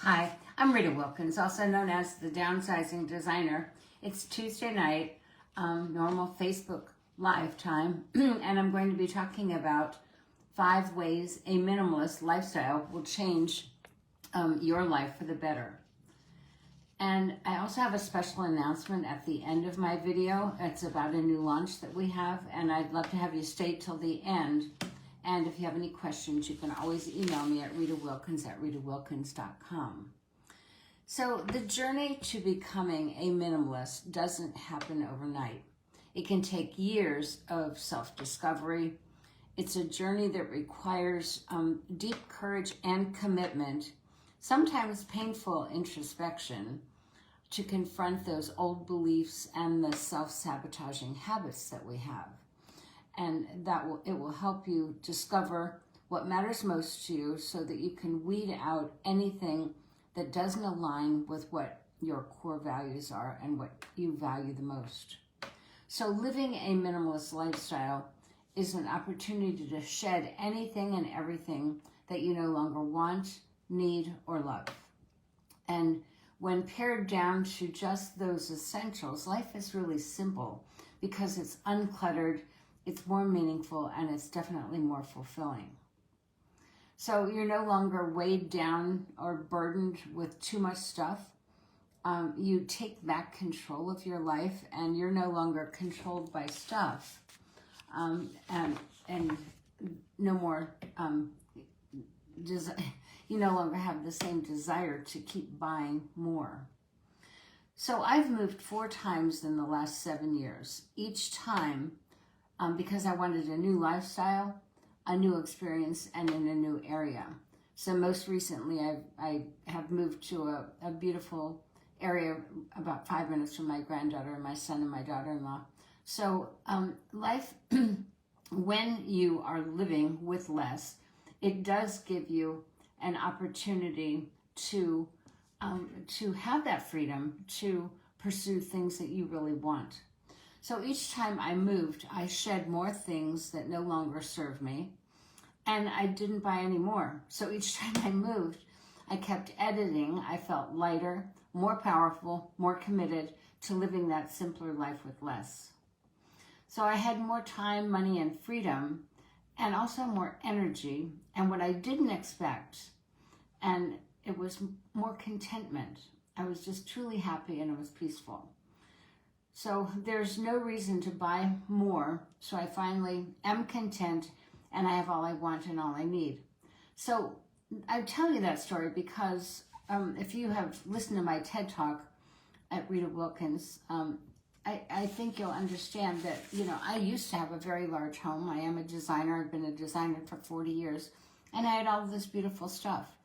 Hi, I'm Rita Wilkins, also known as the Downsizing Designer. It's Tuesday night, normal Facebook Live time, and I'm going to be talking about 5 ways a minimalist lifestyle will change your life for the better. And I also have a special announcement at the end of my video. It's about a new launch that we have, and I'd love to have you stay till the end. And if you have any questions, you can always email me at ritawilkins@ritawilkins.com. So the journey to becoming a minimalist doesn't happen overnight. It can take years of self-discovery. It's a journey that requires deep courage and commitment, sometimes painful introspection, to confront those old beliefs and the self-sabotaging habits that we have. And it will help you discover what matters most to you so that you can weed out anything that doesn't align with what your core values are and what you value the most. So living a minimalist lifestyle is an opportunity to shed anything and everything that you no longer want, need, or love. And when pared down to just those essentials, life is really simple because it's uncluttered, it's more meaningful, and it's definitely more fulfilling. So you're no longer weighed down or burdened with too much stuff. You take back control of your life, and you're no longer controlled by stuff. And no more, you no longer have the same desire to keep buying more. So I've moved 4 times in the last 7 years. Each time, because I wanted a new lifestyle, a new experience, and in a new area. So most recently, I have moved to a beautiful area about 5 minutes from my granddaughter and my son and my daughter-in-law. So life, when you are living with less, it does give you an opportunity to have that freedom to pursue things that you really want. So each time I moved, I shed more things that no longer serve me, and I didn't buy any more. So each time I moved, I kept editing. I felt lighter, more powerful, more committed to living that simpler life with less. So I had more time, money, and freedom, and also more energy, and what I didn't expect, and it was more contentment. I was just truly happy, and it was peaceful. So there's no reason to buy more, so I finally am content, and I have all I want and all I need. So I tell you that story because if you have listened to my TED Talk at Rita Wilkins, I think you'll understand that, I used to have a very large home. I am a designer. I've been a designer for 40 years, and I had all of this beautiful stuff.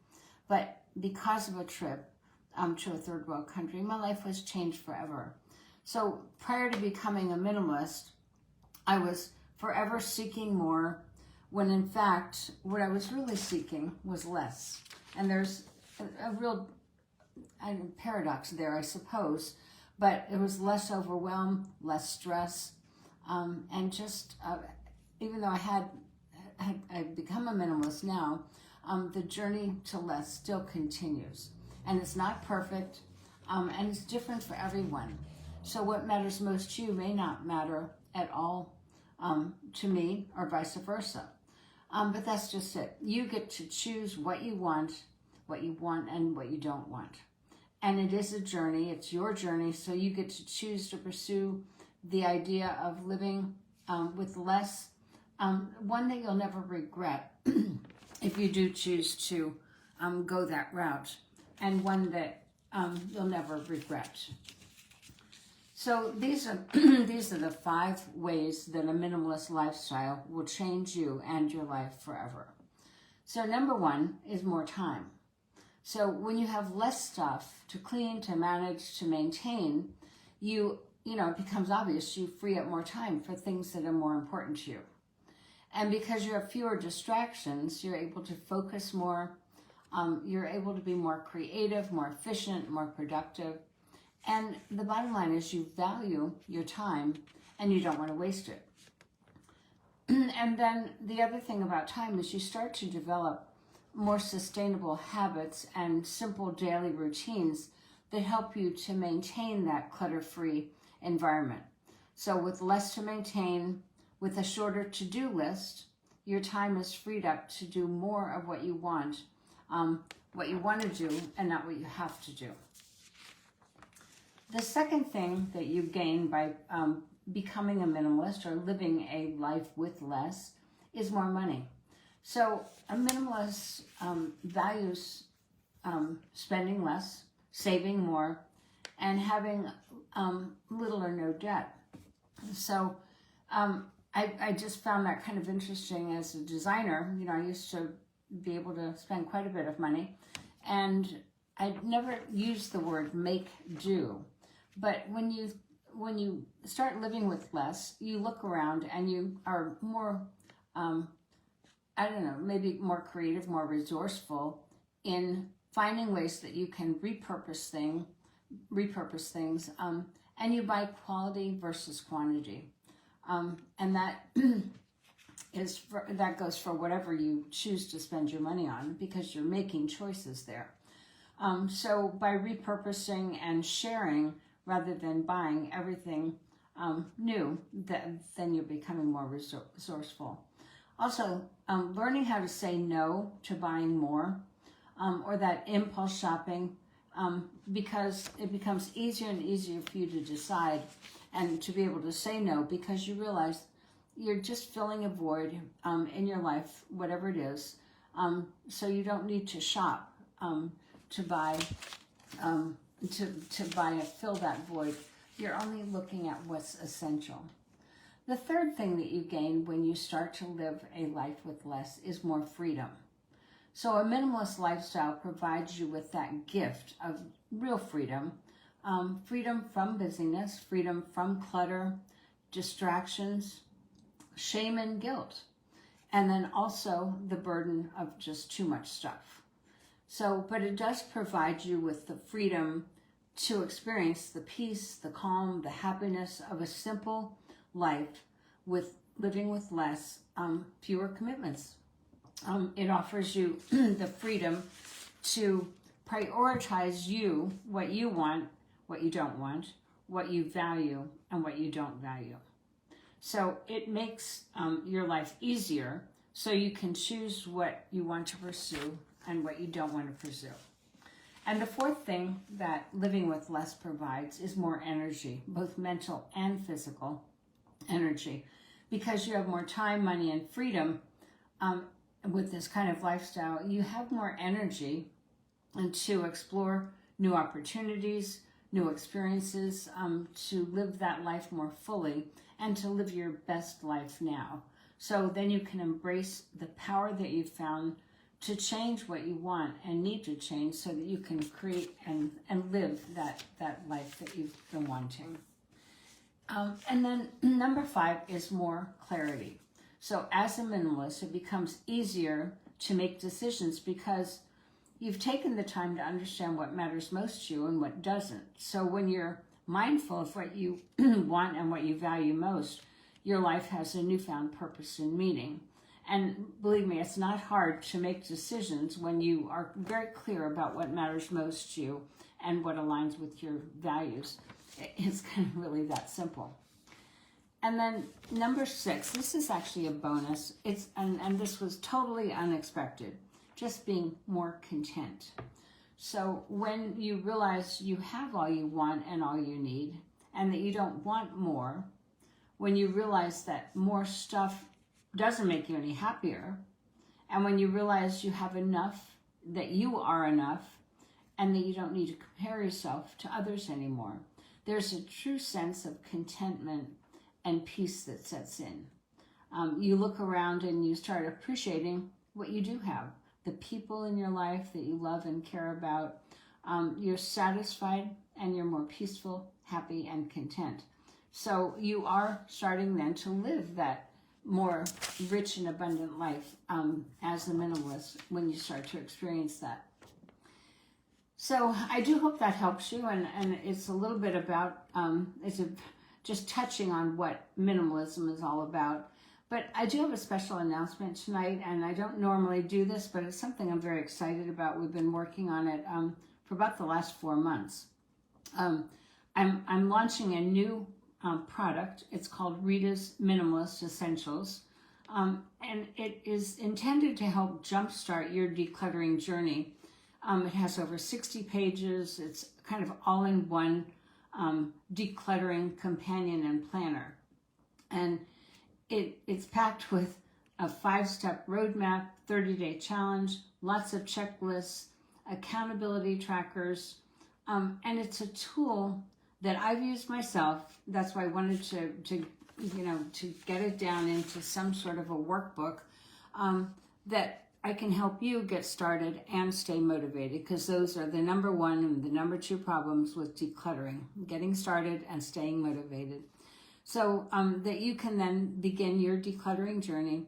But because of a trip to a third world country, my life was changed forever. So prior to becoming a minimalist, I was forever seeking more, when in fact, what I was really seeking was less. And there's a real paradox there, I suppose, but it was less overwhelm, less stress, and just, even though I've become a minimalist now, the journey to less still continues. And it's not perfect, and it's different for everyone. So what matters most to you may not matter at all to me, or vice versa. But that's just it. You get to choose what you want, and what you don't want. And it is a journey. It's your journey. So you get to choose to pursue the idea of living with less, one that you'll never regret if you do choose to go that route, and one that you'll never regret. So these are the 5 ways that a minimalist lifestyle will change you and your life forever. So number 1 is more time. So when you have less stuff to clean, to manage, to maintain, it becomes obvious you free up more time for things that are more important to you. And because you have fewer distractions, you're able to focus more. You're able to be more creative, more efficient, more productive. And the bottom line is you value your time and you don't want to waste it. And then the other thing about time is you start to develop more sustainable habits and simple daily routines that help you to maintain that clutter-free environment. So with less to maintain, with a shorter to-do list, your time is freed up to do more of what you want to do and not what you have to do. The second thing that you gain by becoming a minimalist or living a life with less is more money. So a minimalist values spending less, saving more, and having little or no debt. So I just found that kind of interesting as a designer. You know, I used to be able to spend quite a bit of money, and I never used the word make do. But when you start living with less, you look around and you are more, I don't know, maybe more creative, more resourceful in finding ways that you can repurpose things, and you buy quality versus quantity. And that that goes for whatever you choose to spend your money on, because you're making choices there. So by repurposing and sharing rather than buying everything new, then you're becoming more resourceful. Also, learning how to say no to buying more, or that impulse shopping, because it becomes easier and easier for you to decide and to be able to say no, because you realize you're just filling a void in your life, whatever it is. So you don't need to shop to buy fill that void. You're only looking at what's essential. The third thing that you gain when you start to live a life with less is more freedom. So a minimalist lifestyle provides you with that gift of real freedom, freedom from busyness, freedom from clutter, distractions, shame and guilt, and then also the burden of just too much stuff. So, but it does provide you with the freedom to experience the peace, the calm, the happiness of a simple life with living with less, fewer commitments. It offers you the freedom to prioritize you, what you want, what you don't want, what you value, and what you don't value. So it makes your life easier, so you can choose what you want to pursue and what you don't want to pursue. And the fourth thing that living with less provides is more energy, both mental and physical energy, because you have more time, money, and freedom. With this kind of lifestyle, you have more energy to explore new opportunities, new experiences, to live that life more fully, and to live your best life now. So then you can embrace the power that you've found to change what you want and need to change, so that you can create and live that life that you've been wanting. And then number 5 is more clarity. So as a minimalist, it becomes easier to make decisions because you've taken the time to understand what matters most to you and what doesn't. So when you're mindful of what you want and what you value most, your life has a newfound purpose and meaning. And believe me, it's not hard to make decisions when you are very clear about what matters most to you and what aligns with your values. It's kind of really that simple. And then number 6, this is actually a bonus. And this was totally unexpected, just being more content. So when you realize you have all you want and all you need, and that you don't want more, when you realize that more stuff doesn't make you any happier, and when you realize you have enough, that you are enough, and that you don't need to compare yourself to others anymore, there's a true sense of contentment and peace that sets in. You look around and you start appreciating what you do have, the people in your life that you love and care about. You're satisfied and you're more peaceful, happy, and content. So you are starting then to live that more rich and abundant life as a minimalist when you start to experience that. So I do hope that helps you, and it's a little bit about, just touching on what minimalism is all about. But I do have a special announcement tonight, and I don't normally do this, but it's something I'm very excited about. We've been working on it for about the last 4 months. I'm launching a new product. It's called Rita's Minimalist Essentials, and it is intended to help jumpstart your decluttering journey. It has over 60 pages. It's kind of all-in-one decluttering companion and planner. And it's packed with a 5-step roadmap, 30-day challenge, lots of checklists, accountability trackers, and it's a tool that I've used myself. That's why I wanted to get it down into some sort of a workbook that I can help you get started and stay motivated, because those are the number one and the number two problems with decluttering: getting started and staying motivated. So that you can then begin your decluttering journey,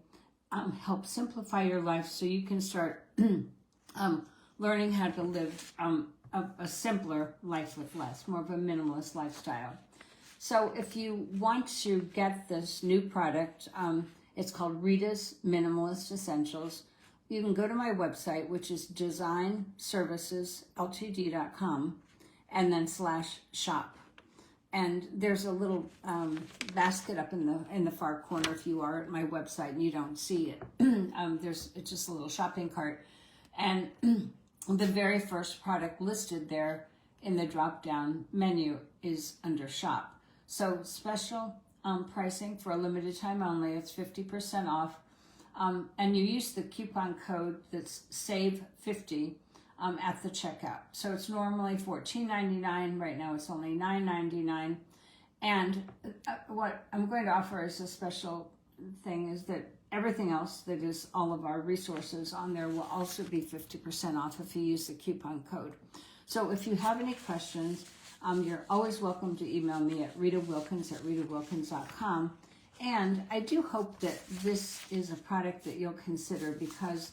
help simplify your life so you can start learning how to live a simpler life with less, more of a minimalist lifestyle. So if you want to get this new product, it's called Rita's Minimalist Essentials. You can go to my website, which is designservicesltd.com, and then /shop. And there's a little basket up in the far corner if you are at my website and you don't see it. It's just a little shopping cart. And the very first product listed there in the drop-down menu is under shop. So special pricing for a limited time only. It's 50% off. And you use the coupon code that's SAVE50 at the checkout. So it's normally $14.99. Right now it's only $9.99. And what I'm going to offer as a special thing is that everything else that is all of our resources on there will also be 50% off if you use the coupon code. So if you have any questions, you're always welcome to email me at ritawilkins@ritawilkins.com. And I do hope that this is a product that you'll consider, because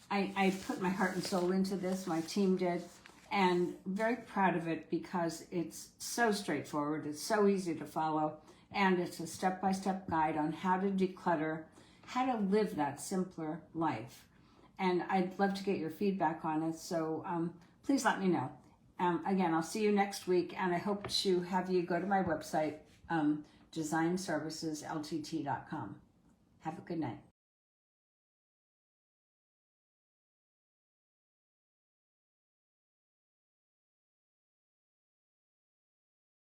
I put my heart and soul into this, my team did, and very proud of it because it's so straightforward, it's so easy to follow, and it's a step-by-step guide on how to declutter, how to live that simpler life. And I'd love to get your feedback on it, so please let me know. Again, I'll see you next week, and I hope to have you go to my website, designservicesltd.com. Have a good night.